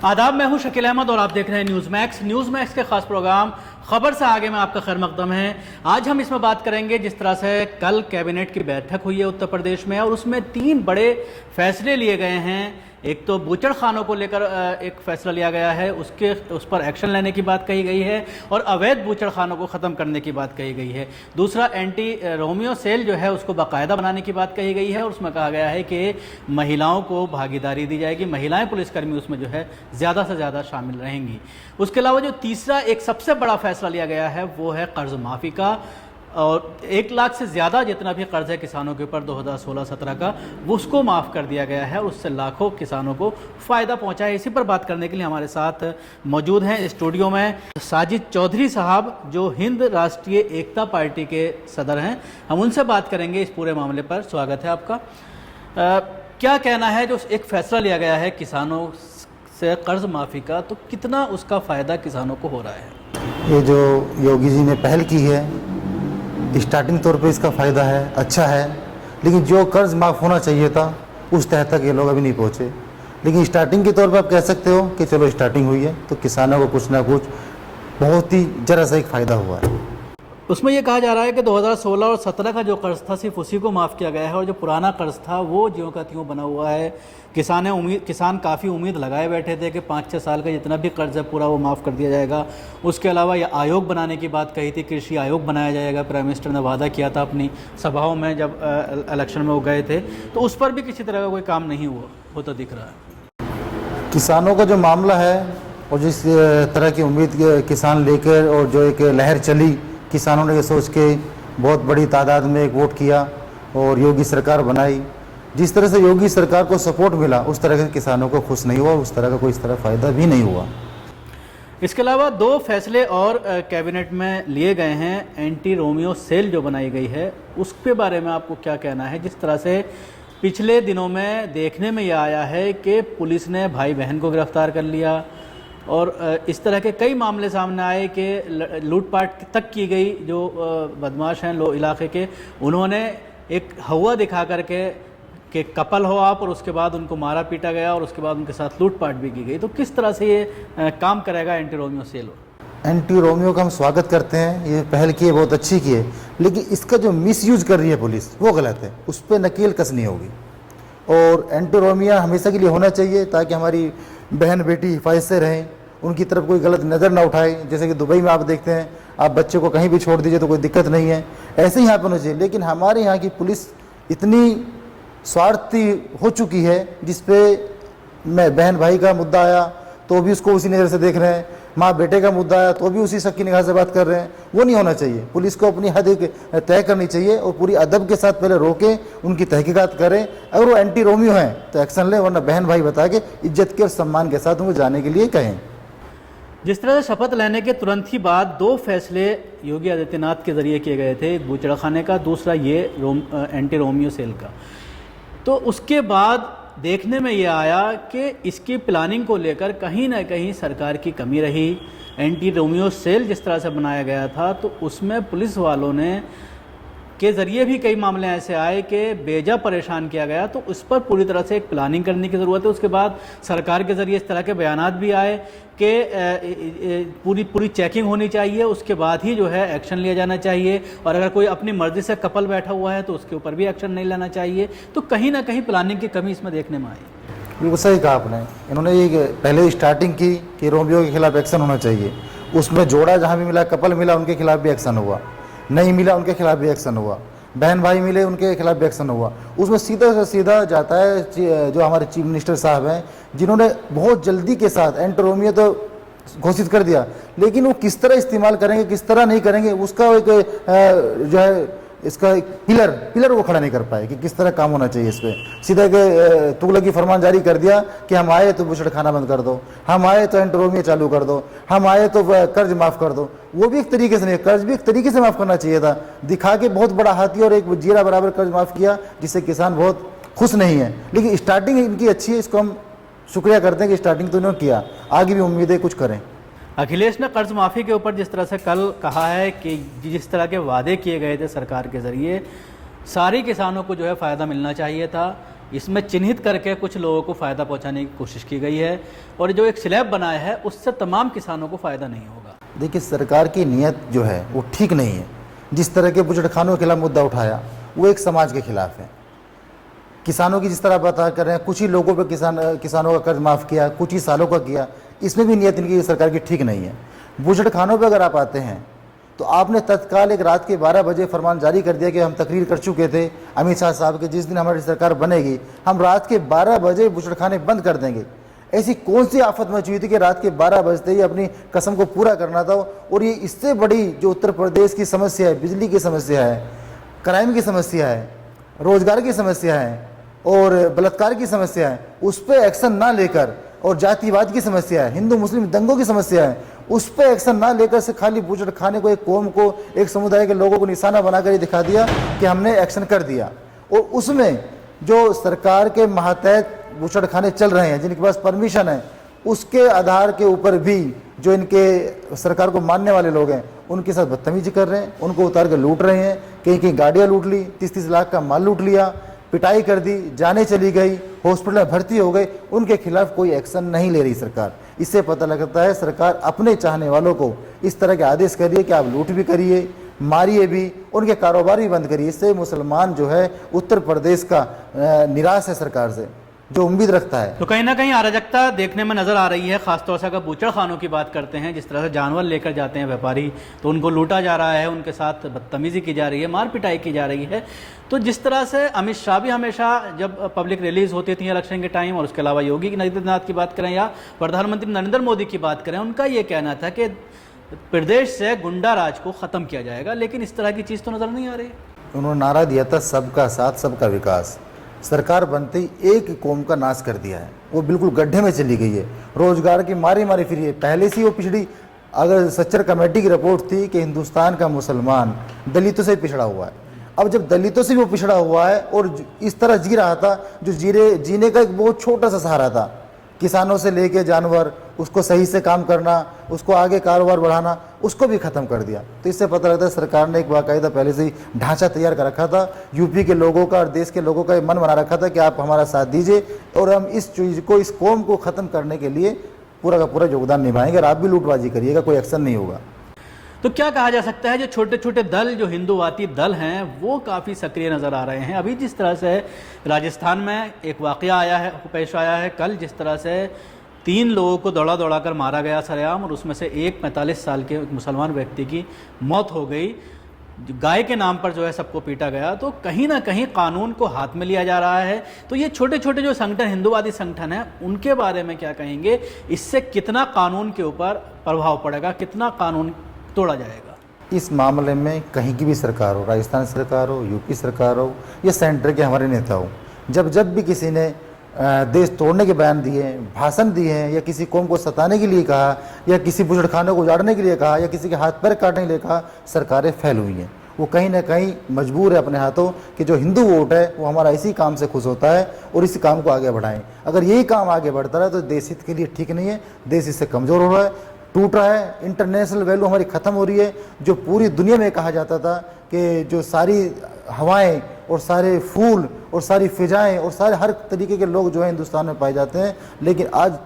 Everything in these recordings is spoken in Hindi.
आदाब, मैं हूं शकील अहमद और आप देख रहे हैं न्यूज़ मैक्स। न्यूज़ मैक्स के खास प्रोग्राम खबर से आगे में आपका खैर मकदम है। आज हम इसमें बात करेंगे जिस तरह से कल कैबिनेट की बैठक हुई है उत्तर प्रदेश में और उसमें 3 बड़े फैसले लिए गए हैं। एक तो बूचड़ खानों को लेकर एक फैसला लिया गया है, उस पर एक्शन लेने की बात कही गई है और अवैध बूचड़ खानों को ख़त्म करने की बात कही गई है। दूसरा, एंटी रोमियो सेल जो है उसको बाकायदा बनाने की बात कही गई है और उसमें कहा गया है कि महिलाओं को भागीदारी दी जाएगी, महिलाएं पुलिसकर्मी उसमें जो है ज़्यादा से ज़्यादा शामिल रहेंगी। उसके अलावा जो तीसरा एक सबसे बड़ा फैसला लिया गया है वो है कर्ज माफ़ी का, और 1 लाख से ज़्यादा जितना भी कर्ज है किसानों के ऊपर 2016-17 का, वो उसको माफ़ कर दिया गया है और उससे लाखों किसानों को फ़ायदा पहुंचा है। इसी पर बात करने के लिए हमारे साथ मौजूद हैं स्टूडियो में साजिद चौधरी साहब, जो हिंद राष्ट्रीय एकता पार्टी के सदर हैं। हम उनसे बात करेंगे इस पूरे मामले पर। स्वागत है आपका। क्या कहना है, जो एक फ़ैसला लिया गया है किसानों से कर्ज माफ़ी का, तो कितना उसका फ़ायदा किसानों को हो रहा है? ये जो योगी जी ने पहल की है, स्टार्टिंग तौर पे इसका फ़ायदा है, अच्छा है, लेकिन जो कर्ज माफ़ होना चाहिए था उस तह तक ये लोग अभी नहीं पहुँचे। लेकिन स्टार्टिंग के तौर पे आप कह सकते हो कि चलो स्टार्टिंग हुई है तो किसानों को कुछ ना कुछ बहुत ही ज़रा सा एक फ़ायदा हुआ है। उसमें ये कहा जा रहा है कि 2016 और 17 का जो कर्ज था सिर्फ उसी को माफ़ किया गया है और जो पुराना कर्ज था वो ज्यों का त्यों बना हुआ है। किसान काफ़ी उम्मीद लगाए बैठे थे कि 5-6 साल का जितना भी कर्ज है पूरा वो माफ़ कर दिया जाएगा। उसके अलावा ये आयोग बनाने की बात कही थी, कृषि आयोग बनाया जाएगा। प्राइम मिनिस्टर ने वादा किया था अपनी सभाओं में जब इलेक्शन में वो गए थे, तो उस पर भी किसी तरह का कोई काम नहीं होता दिख रहा है। किसानों का जो मामला है और जिस तरह की उम्मीद किसान लेकर और जो एक लहर चली, किसानों ने ये सोच के बहुत बड़ी तादाद में एक वोट किया और योगी सरकार बनाई। जिस तरह से योगी सरकार को सपोर्ट मिला उस तरह से किसानों को खुश नहीं हुआ, उस तरह का कोई इस तरह फ़ायदा भी नहीं हुआ। इसके अलावा 2 फैसले और कैबिनेट में लिए गए हैं। एंटी रोमियो सेल जो बनाई गई है उसके बारे में आपको क्या कहना है? जिस तरह से पिछले दिनों में देखने में यह आया है कि पुलिस ने भाई बहन को गिरफ्तार कर लिया और इस तरह के कई मामले सामने आए कि लूटपाट तक की गई। जो बदमाश हैं इलाके के, उन्होंने एक हवा दिखा करके कि कपल हो आप, और उसके बाद उनको मारा पीटा गया और उसके बाद उनके साथ लूटपाट भी की गई। तो किस तरह से ये काम करेगा anti Romeo cell? Anti Romeo का हम स्वागत करते हैं, ये पहल की है, बहुत अच्छी की है, लेकिन इसका जो मिसयूज कर रही है पुलिस वो गलत है, उस पर नकेल कसनी होगी। और एंटी रोमियो हमेशा के लिए होना चाहिए ताकि हमारी बहन बेटी हिफाजत से रहें, उनकी तरफ कोई गलत नज़र ना उठाए। जैसे कि दुबई में आप देखते हैं, आप बच्चे को कहीं भी छोड़ दीजिए तो कोई दिक्कत नहीं है, ऐसे ही यहाँ पर होना चाहिए। लेकिन हमारे यहाँ की पुलिस इतनी स्वार्थी हो चुकी है, जिस पे मैं बहन भाई का मुद्दा आया तो भी उसको उसी नज़र से देख रहे हैं, माँ बेटे का मुद्दा आया तो भी उसी शक की निगाह से बात कर रहे हैं। वो नहीं होना चाहिए। पुलिस को अपनी हद एक तय करनी चाहिए और पूरी अदब के साथ पहले रोकें, उनकी तहकीकात करें। अगर वो एंटी रोमियो हैं तो एक्शन लें, वरना बहन भाई बता के इज्जत के और सम्मान के साथ उनको जाने के लिए कहें। जिस तरह से शपथ लेने के तुरंत ही बाद 2 फैसले योगी आदित्यनाथ के जरिए किए गए थे, एक बूचड़ा खाने का, दूसरा ये एंटी रोमियो सेल का, तो उसके बाद देखने में ये आया कि इसकी प्लानिंग को लेकर कहीं ना कहीं सरकार की कमी रही। एंटी रोमियो सेल जिस तरह से बनाया गया था तो उसमें पुलिस वालों ने के ज़रिए भी कई मामले ऐसे आए कि बेजा परेशान किया गया, तो उस पर पूरी तरह से एक प्लानिंग करने की ज़रूरत है। उसके बाद सरकार के ज़रिए इस तरह के बयानात भी आए कि पूरी चेकिंग होनी चाहिए, उसके बाद ही जो है एक्शन लिया जाना चाहिए, और अगर कोई अपनी मर्ज़ी से कपल बैठा हुआ है तो उसके ऊपर भी एक्शन नहीं लेना चाहिए। तो कहीं ना कहीं प्लानिंग की कमी इसमें देखने में आई। बिल्कुल सही कहा आपने। इन्होंने ये पहले स्टार्टिंग की कि रोमियो के खिलाफ एक्शन होना चाहिए, उसमें जोड़ा जहाँ भी मिला, कपल मिला, उनके खिलाफ भी एक्शन हुआ, नहीं मिला उनके खिलाफ भी एक्शन हुआ, बहन भाई मिले उनके खिलाफ भी एक्शन हुआ। उसमें सीधा से सीधा जाता है जो हमारे चीफ मिनिस्टर साहब हैं, जिन्होंने बहुत जल्दी के साथ एंटी रोमियो तो घोषित कर दिया, लेकिन वो किस तरह इस्तेमाल करेंगे किस तरह नहीं करेंगे उसका एक जो है इसका एक पिलर वो खड़ा नहीं कर पाए कि किस तरह काम होना चाहिए। इस पर सीधा के तुगलकी फरमान जारी कर दिया कि हम आए तो बूचड़ खाना बंद कर दो, हम आए तो एंटी रोमियो चालू कर दो, हम आए तो कर्ज माफ़ कर दो। वो भी एक तरीके से नहीं, कर्ज भी एक तरीके से माफ़ करना चाहिए था, दिखा के बहुत बड़ा हाथी और एक जीरा बराबर कर्ज माफ़ किया, जिससे किसान बहुत खुश नहीं है। लेकिन स्टार्टिंग इनकी अच्छी है, इसको हम शुक्रिया करते हैं कि स्टार्टिंग तो इन्होंने किया, आगे भी उम्मीद है कुछ करें। अखिलेश ने कर्ज माफ़ी के ऊपर जिस तरह से कल कहा है कि जिस तरह के वादे किए गए थे सरकार के ज़रिए, सारे किसानों को जो है फ़ायदा मिलना चाहिए था इसमें चिन्हित करके कुछ लोगों को फ़ायदा पहुंचाने की कोशिश की गई है और जो एक स्लैब बनाया है उससे तमाम किसानों को फ़ायदा नहीं होगा। देखिए, सरकार की नीयत जो है वो ठीक नहीं है। जिस तरह के बुचड़खानों के खिलाफ मुद्दा उठाया वो एक समाज के खिलाफ है। किसानों की जिस तरह बता कर रहे हैं, कुछ ही लोगों पे किसानों का कर्ज माफ़ किया, कुछ ही सालों का किया, इसमें भी नीयत इनकी सरकार की ठीक नहीं है। बुचड़खानों पे अगर आप आते हैं तो आपने तत्काल एक रात के 12 बजे फरमान जारी कर दिया कि हम तकरीर कर चुके थे अमित शाह साहब के, जिस दिन हमारी सरकार बनेगी हम रात के 12 बजे बुचड़खाने बंद कर देंगे। ऐसी कौन सी आफत मची हुई थी कि रात के 12 बजते ही अपनी कसम को पूरा करना था? और ये इससे बड़ी जो उत्तर प्रदेश की समस्या है, बिजली की समस्या है, क्राइम की समस्या है, रोजगार की समस्या है और बलात्कार की समस्या है, उस पर एक्शन ना लेकर, और जातिवाद की समस्या है, हिंदू मुस्लिम दंगों की समस्या है, उस पर एक्शन ना लेकर से खाली बुचड़खाने को, एक कौम को, एक समुदाय के लोगों को निशाना बनाकर ये दिखा दिया कि हमने एक्शन कर दिया। और उसमें जो सरकार के मातहत बुचड़खाने चल रहे हैं, जिनके पास परमिशन है, उसके आधार के ऊपर भी जो इनके सरकार को मानने वाले लोग हैं उनके साथ बदतमीजी कर रहे हैं, उनको उतार कर लूट रहे हैं। कहीं कहीं गाड़ियाँ लूट ली, 30-30 लाख का माल लूट लिया, पिटाई कर दी, जाने चली गई, हॉस्पिटल में भर्ती हो गए, उनके खिलाफ कोई एक्शन नहीं ले रही सरकार। इससे पता लगता है सरकार अपने चाहने वालों को इस तरह के आदेश कर रही है कि आप लूट भी करिए, मारिए भी, उनके कारोबार भी बंद करिए। इससे मुसलमान जो है उत्तर प्रदेश का निराश है सरकार से, जो उम्मीद रखता है। तो कहीं ना कहीं अराजकता देखने में नजर आ रही है, खासतौर से अगर बूचड़खानों की बात करते हैं, जिस तरह से जानवर लेकर जाते हैं व्यापारी तो उनको लूटा जा रहा है, उनके साथ बदतमीजी की जा रही है, मार पिटाई की जा रही है। तो जिस तरह से अमित शाह भी हमेशा जब पब्लिक रिलीज होती थी इलेक्शन के टाइम, और उसके अलावा योगी आदित्यनाथ की बात करें या प्रधानमंत्री नरेंद्र मोदी की बात करें, उनका ये कहना था कि प्रदेश से गुंडा राज को खत्म किया जाएगा, लेकिन इस तरह की चीज़ तो नजर नहीं आ रही। उन्होंने नारा दिया था सबका साथ सबका विकास। सरकार बनते ही एक कौम का नाश कर दिया है, वो बिल्कुल गड्ढे में चली गई है, रोजगार की मारी मारी फिरी है। पहले से वो पिछड़ी, अगर सच्चर कमेटी की रिपोर्ट थी कि हिंदुस्तान का मुसलमान दलितों से पिछड़ा हुआ है, अब जब दलितों से भी वो पिछड़ा हुआ है और इस तरह जी रहा था, जो जीने का एक बहुत छोटा सा सहारा था, किसानों से लेके जानवर, उसको सही से काम करना, उसको आगे कारोबार बढ़ाना, उसको भी ख़त्म कर दिया। तो इससे पता लगता है सरकार ने एक बाकायदा पहले से ही ढांचा तैयार कर रखा था, यूपी के लोगों का और देश के लोगों का ये मन बना रखा था कि आप हमारा साथ दीजिए और हम इस चीज़ को, इस कौम को ख़त्म करने के लिए पूरा का पूरा योगदान निभाएंगे और आप भी लूटबाजी करिएगा, कोई एक्शन नहीं होगा। तो क्या कहा जा सकता है, जो छोटे छोटे दल, जो हिंदूवादी दल हैं, वो काफ़ी सक्रिय नज़र आ रहे हैं। अभी जिस तरह से राजस्थान में एक वाक़या आया है, पेश आया है कल, जिस तरह से 3 लोगों को दौड़ा दौड़ा कर मारा गया सरेआम, और उसमें से एक 45 साल के मुसलमान व्यक्ति की मौत हो गई, गाय के नाम पर जो है सबको पीटा गया। तो कहीं ना कहीं कानून को हाथ में लिया जा रहा है। तो ये छोटे छोटे जो संगठन, हिंदूवादी संगठन हैं, उनके बारे में क्या कहेंगे? इससे कितना कानून के ऊपर प्रभाव पड़ेगा, कितना कानून तोड़ा जाएगा? इस मामले में कहीं की भी सरकार हो, राजस्थान सरकार हो, यूपी सरकार हो या सेंटर के हमारे नेता हो, जब भी किसी ने देश तोड़ने के बयान दिए, भाषण दिए हैं, या किसी कौम को सताने के लिए कहा, या किसी बुचड़खाने को उजाड़ने के लिए कहा, या किसी के हाथ पैर काटने के लिए कहा, सरकारें फैल हुई हैं। वो कहीं ना कहीं मजबूर है अपने हाथों कि जो हिंदू वोट है वो हमारा इसी काम से खुश होता है और इसी काम को आगे बढ़ाएं। अगर यही काम आगे बढ़ता रहा तो देश हित के लिए ठीक नहीं है, देश इससे कमज़ोर हो रहा है, टूट रहा है, इंटरनेशनल वैल्यू हमारी ख़त्म हो रही है। जो पूरी दुनिया में कहा जाता था कि जो सारी हवाएं और सारे फूल और सारी फिजाएं और सारे हर तरीके के लोग जो है हिंदुस्तान में पाए जाते हैं, लेकिन आज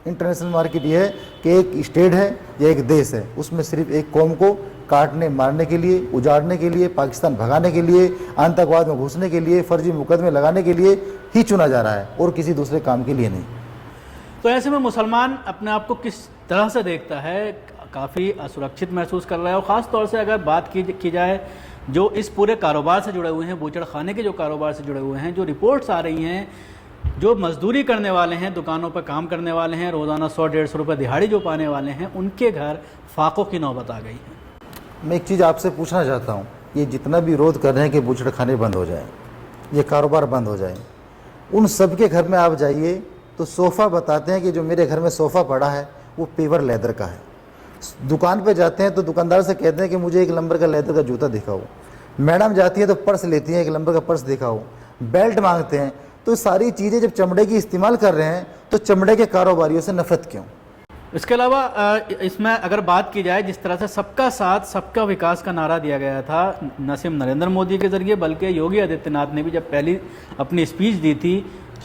इंटरनेशनल मार्केट ये है कि एक स्टेट है या एक देश है, उसमें सिर्फ एक कौम को काटने मारने के लिए, उजाड़ने के लिए, पाकिस्तान भगाने के लिए, आतंकवाद में घुसने के लिए, फर्जी मुकदमे लगाने के लिए ही चुना जा रहा है और किसी दूसरे काम के लिए नहीं। तो ऐसे में मुसलमान अपने आप को किस तरह से देखता है? काफ़ी असुरक्षित महसूस कर रहा है। और ख़ास तौर से अगर बात की जाए जो इस पूरे कारोबार से जुड़े हुए हैं, बूचड़खाने के जो कारोबार से जुड़े हुए हैं, जो रिपोर्ट्स आ रही हैं, जो मजदूरी करने वाले हैं, दुकानों पर काम करने वाले हैं, रोज़ाना 100-150 रुपये दिहाड़ी जो पाने वाले हैं, उनके घर फाकों की नौबत आ गई है। मैं एक चीज़ आपसे पूछना चाहता हूँ, ये जितना भी विरोध कर रहे हैं कि बूचड़खाने बंद हो जाए, ये कारोबार बंद हो जाए, उन सब के घर में आप जाइए तो सोफ़ा बताते हैं कि जो मेरे घर में सोफ़ा पड़ा है वो पेवर लेदर का है। दुकान पे जाते हैं तो दुकानदार से कहते हैं कि मुझे 1 नंबर का लेदर का जूता दिखाओ। मैडम जाती है तो पर्स लेती हैं, 1 नंबर का पर्स दिखाओ। बेल्ट मांगते हैं। तो सारी चीज़ें जब चमड़े की इस्तेमाल कर रहे हैं तो चमड़े के कारोबारियों से नफरत क्यों? इसके अलावा इसमें अगर बात की जाए जिस तरह से सबका साथ सबका विकास का नारा दिया गया था न सिर्फ नरेंद्र मोदी के जरिए बल्कि योगी आदित्यनाथ ने भी जब पहली अपनी स्पीच दी थी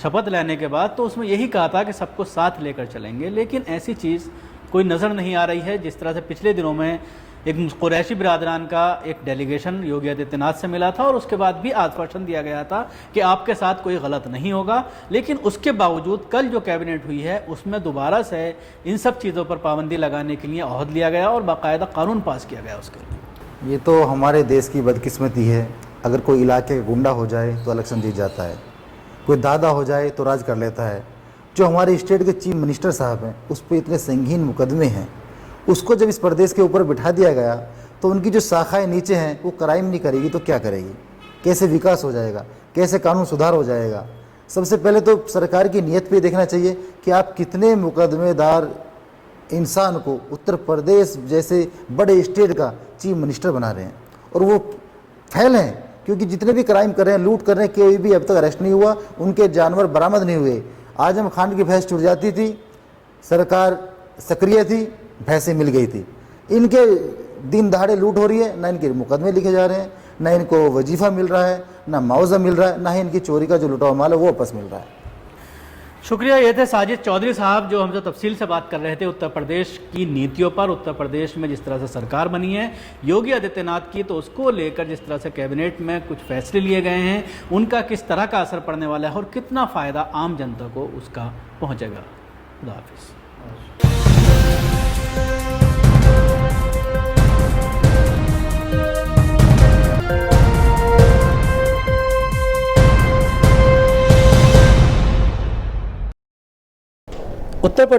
शपथ लेने के बाद तो उसमें यही कहा था कि सबको साथ लेकर चलेंगे, लेकिन ऐसी चीज़ कोई नज़र नहीं आ रही है। जिस तरह से पिछले दिनों में एक कुरैशी बिरादरान का एक डेलीगेशन योगी आदित्यनाथ से मिला था और उसके बाद भी आश्वासन दिया गया था कि आपके साथ कोई गलत नहीं होगा, लेकिन उसके बावजूद कल जो कैबिनेट हुई है उसमें दोबारा से इन सब चीज़ों पर पाबंदी लगाने के लिए अहद लिया गया और बाकायदा कानून पास किया गया उसके लिए। ये तो हमारे देश की बदकिस्मती है। अगर कोई इलाके का गुंडा हो जाए तो इलेक्शन जीत जाता है, कोई दादा हो जाए तो राज कर लेता है। जो हमारे स्टेट के चीफ मिनिस्टर साहब हैं उस पर इतने संगीन मुकदमे हैं, उसको जब इस प्रदेश के ऊपर बिठा दिया गया तो उनकी जो शाखाएं नीचे हैं वो क्राइम नहीं करेगी तो क्या करेगी? कैसे विकास हो जाएगा? कैसे कानून सुधार हो जाएगा? सबसे पहले तो सरकार की नीयत पे देखना चाहिए कि आप कितने मुकदमेदार इंसान को उत्तर प्रदेश जैसे बड़े स्टेट का चीफ मिनिस्टर बना रहे हैं और वो फेल हैं, क्योंकि जितने भी क्राइम कर रहे हैं, लूट कर रहे हैं, कोई भी अब तक अरेस्ट नहीं हुआ, उनके जानवर बरामद नहीं हुए। आजम खान की भैंस छूट जाती थी, सरकार सक्रिय थी, भैंसें मिल गई थी। इनके दिन दहाड़े लूट हो रही है, ना इनके मुकदमे लिखे जा रहे हैं, ना इनको वजीफा मिल रहा है, ना मुआवजा मिल रहा है, ना ही इनकी चोरी का जो लुटावा माल है वो वापस मिल रहा है। शुक्रिया। ये थे साजिद चौधरी साहब जो हमसे तफसील से बात कर रहे थे उत्तर प्रदेश की नीतियों पर, उत्तर प्रदेश में जिस तरह से सरकार बनी है योगी आदित्यनाथ की, तो उसको लेकर जिस तरह से कैबिनेट में कुछ फैसले लिए गए हैं उनका किस तरह का असर पड़ने वाला है और कितना फ़ायदा आम जनता को उसका पहुंचेगा। खुदा हाफिज़।